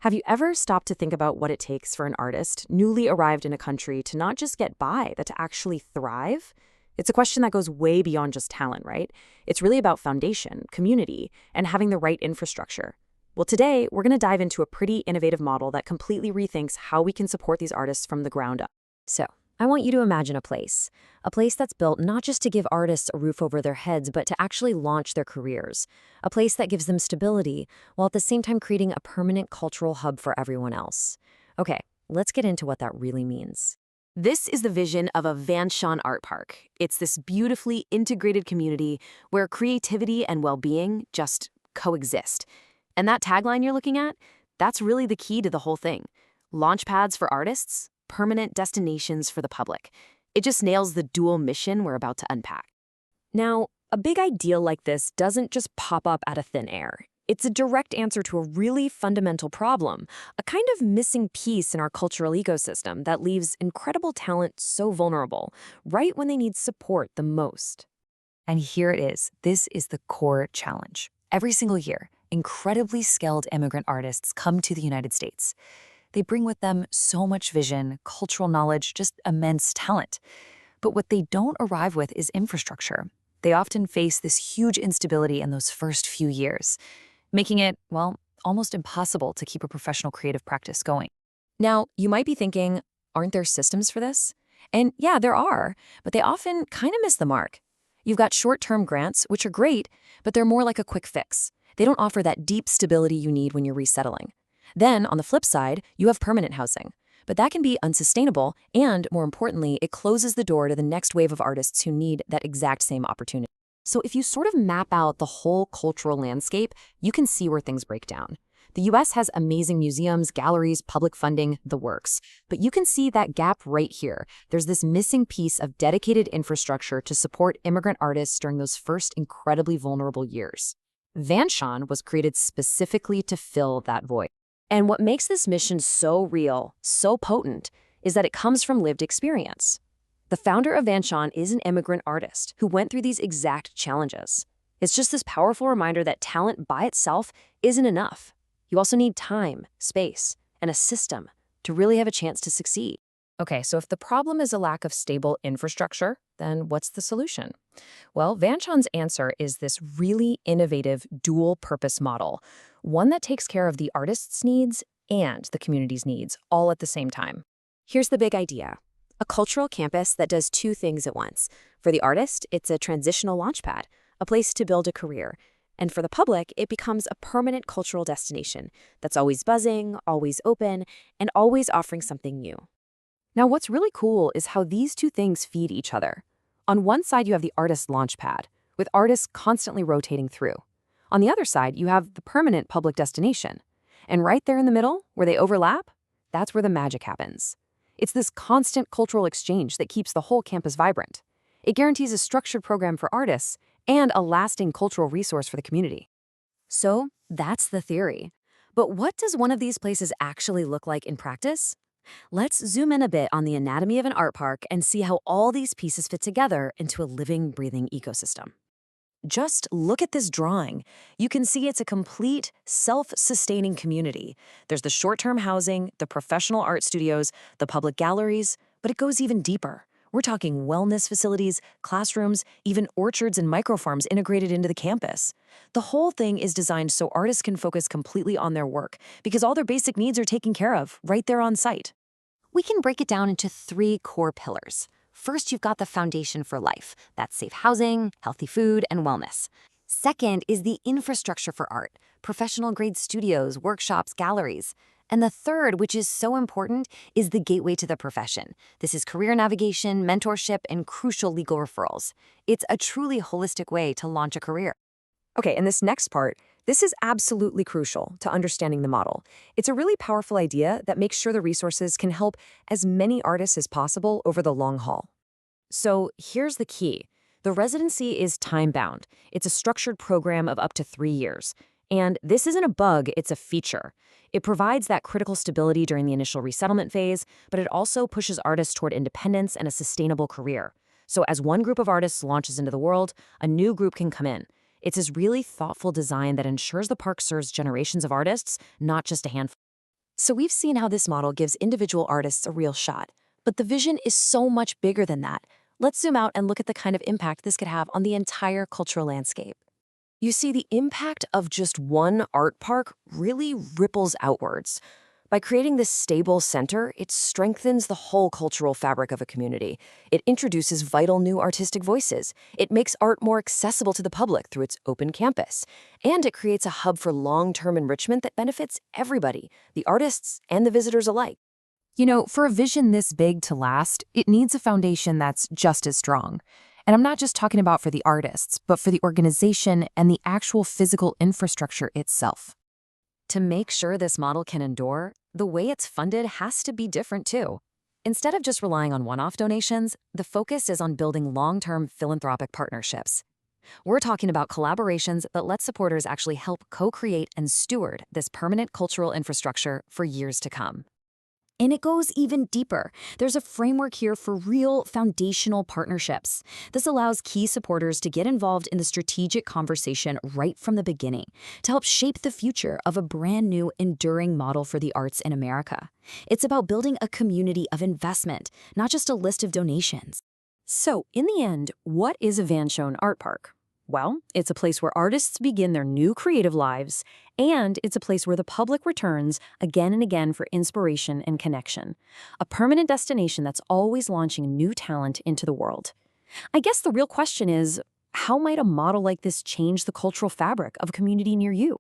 Have you ever stopped to think about what it takes for an artist newly arrived in a country to not just get by, but to actually thrive? It's a question that goes way beyond just talent, right? It's really about foundation, community, and having the right infrastructure. Well, today, we're going to dive into a pretty innovative model that completely rethinks how we can support these artists from the ground up. So, I want you to imagine a place that's built not just to give artists a roof over their heads, but to actually launch their careers. A place that gives them stability, while at the same time creating a permanent cultural hub for everyone else. Okay, let's get into what that really means. This is the vision of a VANSHON Art Park. It's this beautifully integrated community where creativity and well-being just coexist. And that tagline you're looking at, that's really the key to the whole thing. Launchpads for artists, permanent destinations for the public. It just nails the dual mission we're about to unpack. Now, a big ideal like this doesn't just pop up out of thin air. It's a direct answer to a really fundamental problem, a kind of missing piece in our cultural ecosystem that leaves incredible talent so vulnerable, right when they need support the most. And here it is. This is the core challenge. Every single year, incredibly skilled immigrant artists come to the United States. They bring with them so much vision, cultural knowledge, just immense talent. But what they don't arrive with is infrastructure. They often face this huge instability in those first few years, making it, well, almost impossible to keep a professional creative practice going. Now, you might be thinking, aren't there systems for this? And yeah, there are, but they often kind of miss the mark. You've got short-term grants, which are great, but they're more like a quick fix. They don't offer that deep stability you need when you're resettling. Then, on the flip side, you have permanent housing. But that can be unsustainable, and more importantly, it closes the door to the next wave of artists who need that exact same opportunity. So if you sort of map out the whole cultural landscape, you can see where things break down. The US has amazing museums, galleries, public funding, the works. But you can see that gap right here. There's this missing piece of dedicated infrastructure to support immigrant artists during those first incredibly vulnerable years. VANSHON was created specifically to fill that void. And what makes this mission so real, so potent, is that it comes from lived experience. The founder of VANSHON is an immigrant artist who went through these exact challenges. It's just this powerful reminder that talent by itself isn't enough. You also need time, space, and a system to really have a chance to succeed. Okay, so if the problem is a lack of stable infrastructure, then what's the solution? Well, VANSHON's answer is this really innovative dual-purpose model, one that takes care of the artist's needs and the community's needs all at the same time. Here's the big idea. A cultural campus that does two things at once. For the artist, it's a transitional launchpad, a place to build a career. And for the public, it becomes a permanent cultural destination that's always buzzing, always open, and always offering something new. Now, what's really cool is how these two things feed each other. On one side, you have the artist launchpad, with artists constantly rotating through. On the other side, you have the permanent public destination. And right there in the middle, where they overlap, that's where the magic happens. It's this constant cultural exchange that keeps the whole campus vibrant. It guarantees a structured program for artists and a lasting cultural resource for the community. So that's the theory. But what does one of these places actually look like in practice? Let's zoom in a bit on the anatomy of an art park and see how all these pieces fit together into a living, breathing ecosystem. Just look at this drawing. You can see it's a complete, self-sustaining community. There's the short-term housing, the professional art studios, the public galleries, but it goes even deeper. We're talking wellness facilities, classrooms, even orchards and microfarms integrated into the campus. The whole thing is designed so artists can focus completely on their work because all their basic needs are taken care of right there on site. We can break it down into three core pillars. First, you've got the foundation for life. That's safe housing, healthy food, and wellness. Second is the infrastructure for art, professional-grade studios, workshops, galleries. And the third, which is so important, is the gateway to the profession. This is career navigation, mentorship, and crucial legal referrals. It's a truly holistic way to launch a career. Okay, and this next part, this is absolutely crucial to understanding the model. It's a really powerful idea that makes sure the resources can help as many artists as possible over the long haul. So here's the key. The residency is time-bound. It's a structured program of up to 3 years. And this isn't a bug, it's a feature. It provides that critical stability during the initial resettlement phase, but it also pushes artists toward independence and a sustainable career. So as one group of artists launches into the world, a new group can come in. It's this really thoughtful design that ensures the park serves generations of artists, not just a handful. So we've seen how this model gives individual artists a real shot, but the vision is so much bigger than that. Let's zoom out and look at the kind of impact this could have on the entire cultural landscape. You see, the impact of just one art park really ripples outwards. By creating this stable center, it strengthens the whole cultural fabric of a community. It introduces vital new artistic voices. It makes art more accessible to the public through its open campus. And it creates a hub for long-term enrichment that benefits everybody, the artists and the visitors alike. You know, for a vision this big to last, it needs a foundation that's just as strong. And I'm not just talking about for the artists, but for the organization and the actual physical infrastructure itself. To make sure this model can endure, the way it's funded has to be different too. Instead of just relying on one-off donations, the focus is on building long-term philanthropic partnerships. We're talking about collaborations that let supporters actually help co-create and steward this permanent cultural infrastructure for years to come. And it goes even deeper. There's a framework here for real foundational partnerships. This allows key supporters to get involved in the strategic conversation right from the beginning to help shape the future of a brand new, enduring model for the arts in America. It's about building a community of investment, not just a list of donations. So, in the end, what is a VANSHON Art Park? Well, it's a place where artists begin their new creative lives, and it's a place where the public returns again and again for inspiration and connection. A permanent destination that's always launching new talent into the world. I guess the real question is, how might a model like this change the cultural fabric of a community near you?